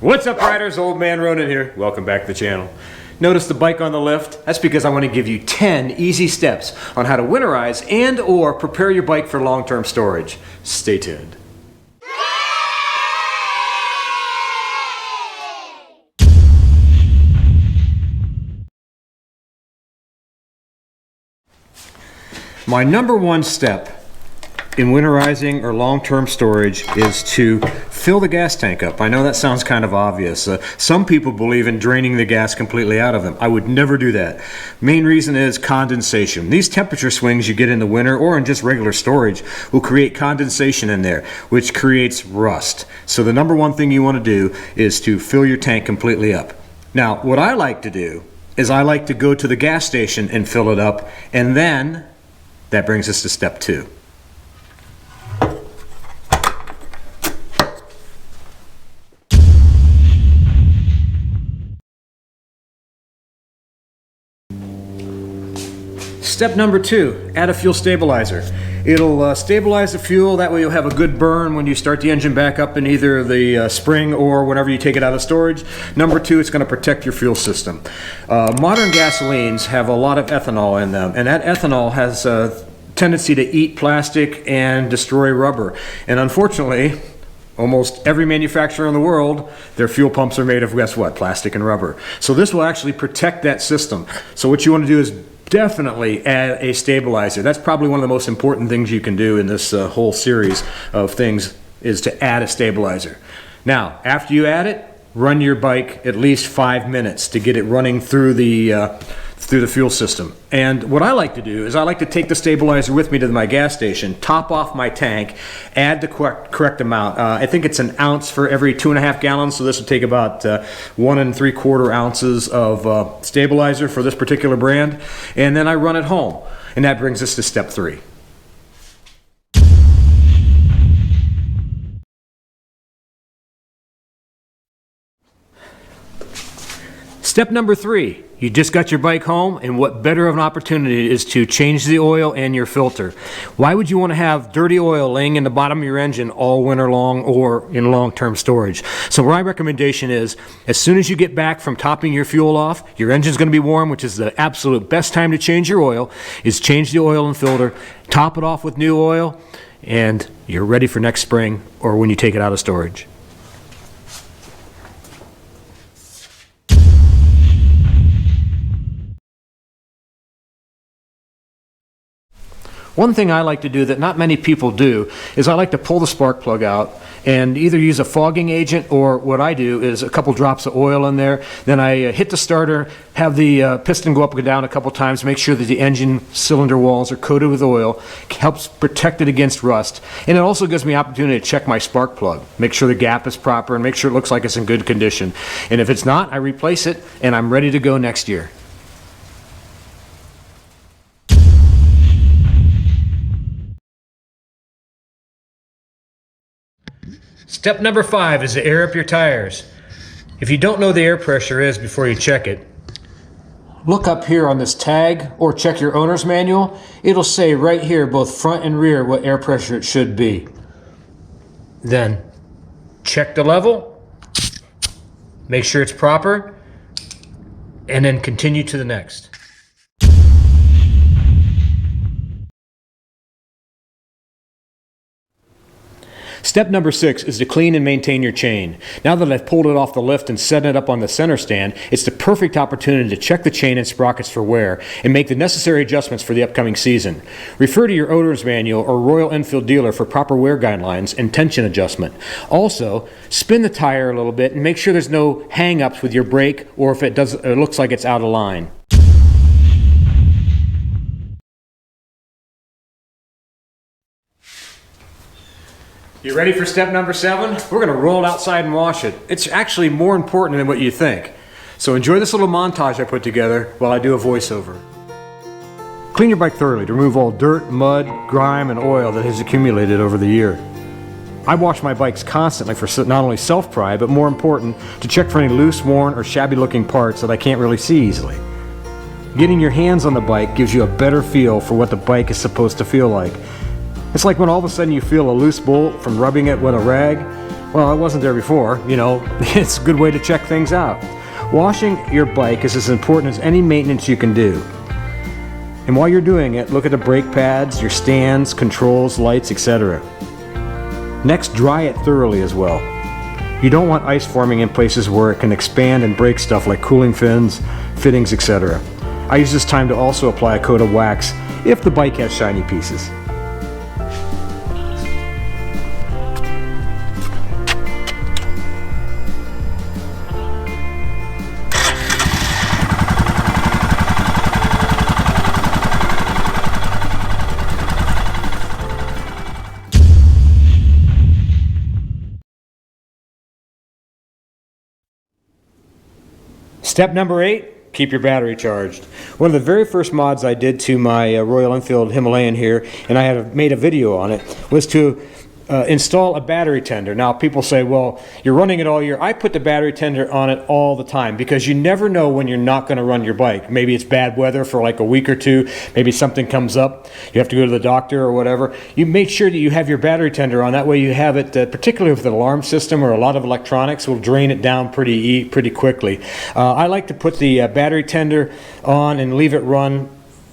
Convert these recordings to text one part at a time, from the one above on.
What's up, riders? Old Man Ronin here. Welcome back to the channel. Notice the bike on the left? That's because I want to give you 10 easy steps on how to winterize and or prepare your bike for long-term storage. Stay tuned. My number one step in winterizing or long-term storage is to fill the gas tank up. I know that sounds kind of obvious. Some people believe in draining the gas completely out of them. I would never do that. Main reason is condensation. These temperature swings you get in the winter or in just regular storage will create condensation in there, which creates rust. So the number one thing you want to do is to fill your tank completely up. Now, what I like to do is I like to go to the gas station and fill it up, and then that brings us to step 2. Step number 2, add a fuel stabilizer. It'll stabilize the fuel, that way you'll have a good burn when you start the engine back up in either the spring or whenever you take it out of storage. Number 2, it's going to protect your fuel system. Modern gasolines have a lot of ethanol in them, and that ethanol has a tendency to eat plastic and destroy rubber. And unfortunately, almost every manufacturer in the world, their fuel pumps are made of, guess what, plastic and rubber. So this will actually protect that system. So what you want to do is definitely add a stabilizer. That's probably one of the most important things you can do in this whole series of things, is to add a stabilizer. Now, after you add it, run your bike at least 5 minutes to get it running through the fuel system. And what I like to do is I like to take the stabilizer with me to my gas station, top off my tank, add the correct amount. I think it's an ounce for every 2.5 gallons, so this would take about 1 3/4 ounces of stabilizer for this particular brand, and then I run it home. And that brings us to step 3. Step number 3, you just got your bike home, and what better of an opportunity is to change the oil and your filter. Why would you want to have dirty oil laying in the bottom of your engine all winter long or in long-term storage? So my recommendation is, as soon as you get back from topping your fuel off, your engine's going to be warm, which is the absolute best time to change your oil, is change the oil and filter, top it off with new oil, and you're ready for next spring or when you take it out of storage. One thing I like to do that not many people do is I like to pull the spark plug out and either use a fogging agent, or what I do is a couple drops of oil in there. Then I hit the starter, have the piston go up and down a couple times, make sure that the engine cylinder walls are coated with oil, helps protect it against rust. And it also gives me opportunity to check my spark plug, make sure the gap is proper and make sure it looks like it's in good condition. And if it's not, I replace it and I'm ready to go next year. Step number 5 is to air up your tires. If you don't know what the air pressure is before you check it, look up here on this tag or check your owner's manual. It'll say right here, both front and rear, what air pressure it should be. Then check the level, make sure it's proper, and then continue to the next. Step number 6 is to clean and maintain your chain. Now that I've pulled it off the lift and set it up on the center stand, it's the perfect opportunity to check the chain and sprockets for wear and make the necessary adjustments for the upcoming season. Refer to your owner's manual or Royal Enfield dealer for proper wear guidelines and tension adjustment. Also, spin the tire a little bit and make sure there's no hang-ups with your brake, or if it looks like it's out of line. You ready for step number 7? We're going to roll it outside and wash it. It's actually more important than what you think. So enjoy this little montage I put together while I do a voiceover. Clean your bike thoroughly to remove all dirt, mud, grime, and oil that has accumulated over the year. I wash my bikes constantly for not only self-pride, but more important, to check for any loose, worn, or shabby-looking parts that I can't really see easily. Getting your hands on the bike gives you a better feel for what the bike is supposed to feel like. It's like when all of a sudden you feel a loose bolt from rubbing it with a rag. Well, I wasn't there before, you know, it's a good way to check things out. Washing your bike is as important as any maintenance you can do. And while you're doing it, look at the brake pads, your stands, controls, lights, etc. Next, dry it thoroughly as well. You don't want ice forming in places where it can expand and break stuff like cooling fins, fittings, etc. I use this time to also apply a coat of wax if the bike has shiny pieces. Step number 8, keep your battery charged. One of the very first mods I did to my Royal Enfield Himalayan here, and I had made a video on it, was to install a battery tender. Now people say, well, you're running it all year. I put the battery tender on it all the time because you never know when you're not going to run your bike. Maybe it's bad weather for like a week or two. Maybe something comes up. You have to go to the doctor or whatever. You make sure that you have your battery tender on. That way you have it, particularly with an alarm system or a lot of electronics, will drain it down pretty quickly. I like to put the battery tender on and leave it run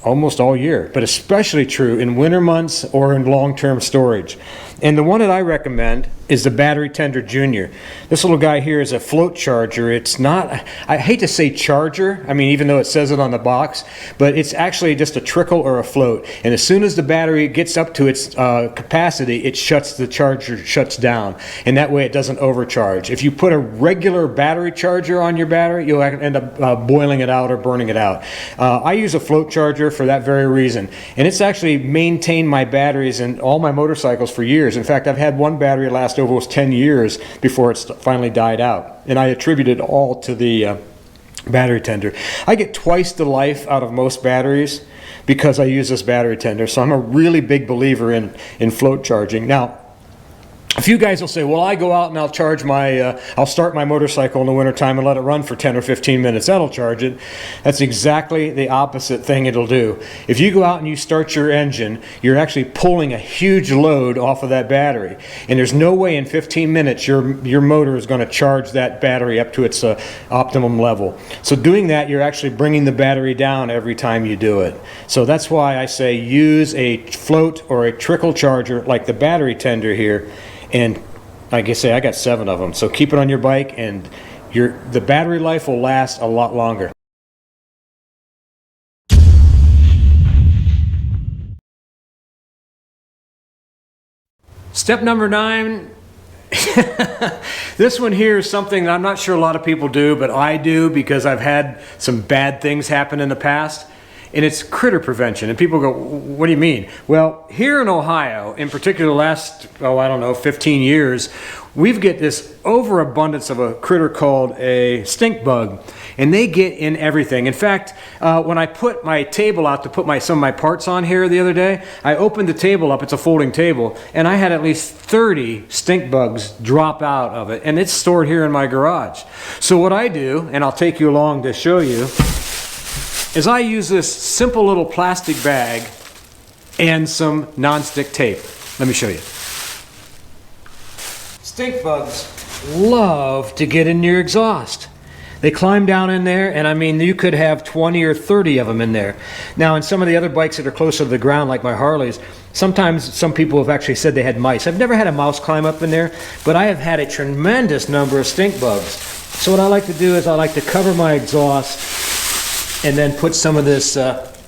almost all year, but especially true in winter months or in long-term storage. And the one that I recommend is the Battery Tender Junior. This little guy here is a float charger. It's not, I hate to say charger, I mean even though it says it on the box, but it's actually just a trickle or a float. And as soon as the battery gets up to its capacity, the charger shuts down. And that way it doesn't overcharge. If you put a regular battery charger on your battery, you'll end up boiling it out or burning it out. I use a float charger for that very reason. And it's actually maintained my batteries in all my motorcycles for years. In fact, I've had one battery last almost 10 years before it finally died out. And I attribute it all to the battery tender. I get twice the life out of most batteries because I use this battery tender. So I'm a really big believer in float charging. Now, a few guys will say, well, I go out and I'll charge my, I'll start my motorcycle in the wintertime and let it run for 10 or 15 minutes. That'll charge it. That's exactly the opposite thing it'll do. If you go out and you start your engine, you're actually pulling a huge load off of that battery. And there's no way in 15 minutes your motor is going to charge that battery up to its optimum level. So doing that, you're actually bringing the battery down every time you do it. So that's why I say use a float or a trickle charger like the battery tender here. And like I say, I got 7 of them. So keep it on your bike and the battery life will last a lot longer. Step number 9. This one here is something that I'm not sure a lot of people do, but I do because I've had some bad things happen in the past. And it's critter prevention. And people go, what do you mean? Well, here in Ohio, in particular the last, I don't know, 15 years, we've get this overabundance of a critter called a stink bug. And they get in everything. In fact, when I put my table out to put some of my parts on here the other day, I opened the table up, it's a folding table, and I had at least 30 stink bugs drop out of it. And it's stored here in my garage. So what I do, and I'll take you along to show you, is I use this simple little plastic bag and some non-stick tape. Let me show you. Stink bugs love to get in your exhaust. They climb down in there, and I mean, you could have 20 or 30 of them in there. Now, in some of the other bikes that are closer to the ground, like my Harleys, sometimes some people have actually said they had mice. I've never had a mouse climb up in there, but I have had a tremendous number of stink bugs. So what I like to do is I like to cover my exhaust and then put some of this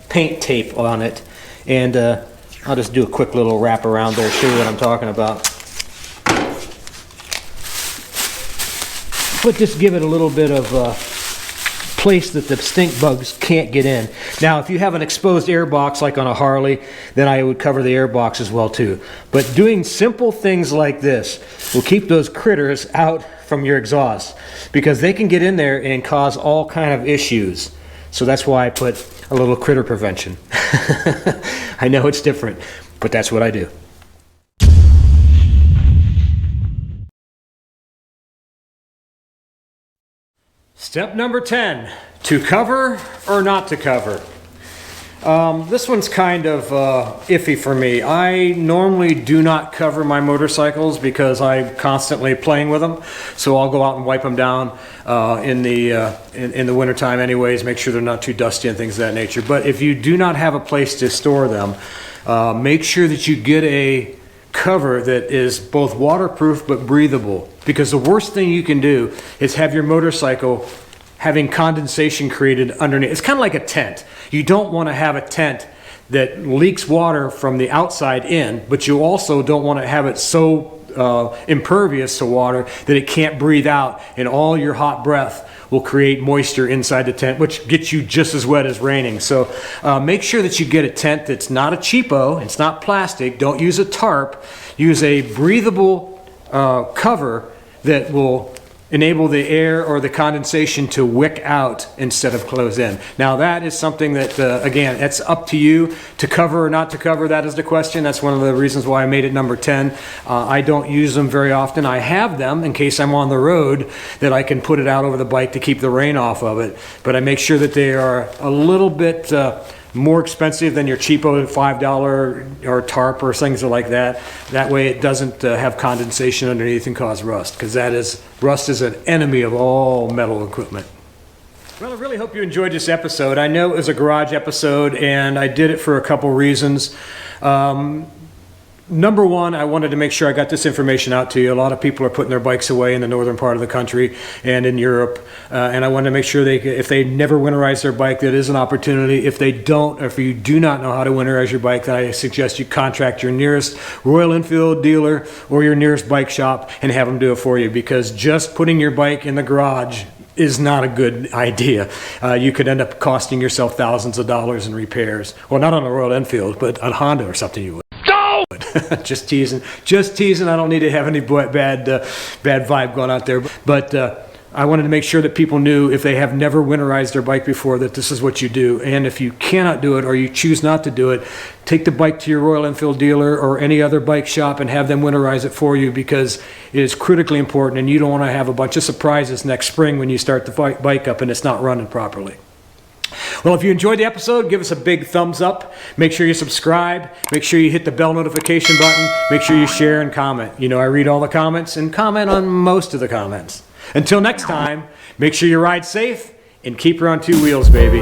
paint tape on it. And I'll just do a quick little wrap around there, show you what I'm talking about. But just give it a little bit of place that the stink bugs can't get in. Now, if you have an exposed air box like on a Harley, then I would cover the air box as well too. But doing simple things like this will keep those critters out from your exhaust because they can get in there and cause all kind of issues. So that's why I put a little critter prevention. I know it's different, but that's what I do. Step number 10, to cover or not to cover. This one's kind of iffy for me. I normally do not cover my motorcycles because I'm constantly playing with them. So I'll go out and wipe them down in the wintertime anyways, make sure they're not too dusty and things of that nature. But if you do not have a place to store them, make sure that you get a cover that is both waterproof but breathable, because the worst thing you can do is have your motorcycle having condensation created underneath. It's kind of like a tent. You don't want to have a tent that leaks water from the outside in, but you also don't want to have it so impervious to water that it can't breathe out, and all your hot breath will create moisture inside the tent, which gets you just as wet as raining. So make sure that you get a tent that's not a cheapo, it's not plastic, don't use a tarp, use a breathable cover that will enable the air or the condensation to wick out instead of close in. Now that is something that, again, it's up to you to cover or not to cover. That is the question. That's one of the reasons why I made it number 10. I don't use them very often. I have them in case I'm on the road that I can put it out over the bike to keep the rain off of it. But I make sure that they are a little bit more expensive than your cheapo $5 or tarp or things like that. That way it doesn't have condensation underneath and cause rust, because rust is an enemy of all metal equipment. Well, I really hope you enjoyed this episode. I know it was a garage episode and I did it for a couple reasons. Number one, I wanted to make sure I got this information out to you. A lot of people are putting their bikes away in the northern part of the country and in Europe. And I wanted to make sure if they never winterize their bike, that is an opportunity. If they don't, or if you do not know how to winterize your bike, then I suggest you contract your nearest Royal Enfield dealer or your nearest bike shop and have them do it for you, because just putting your bike in the garage is not a good idea. You could end up costing yourself thousands of dollars in repairs. Well, not on a Royal Enfield, but on Honda or something you would. Just teasing. I don't need to have any bad vibe going out there. But I wanted to make sure that people knew, if they have never winterized their bike before, that this is what you do. And if you cannot do it or you choose not to do it, take the bike to your Royal Enfield dealer or any other bike shop and have them winterize it for you, because it is critically important, and you don't want to have a bunch of surprises next spring when you start the bike up and it's not running properly. Well, if you enjoyed the episode, give us a big thumbs up. Make sure you subscribe. Make sure you hit the bell notification button. Make sure you share and comment. You know, I read all the comments and comment on most of the comments. Until next time, make sure you ride safe and keep her on two wheels, baby.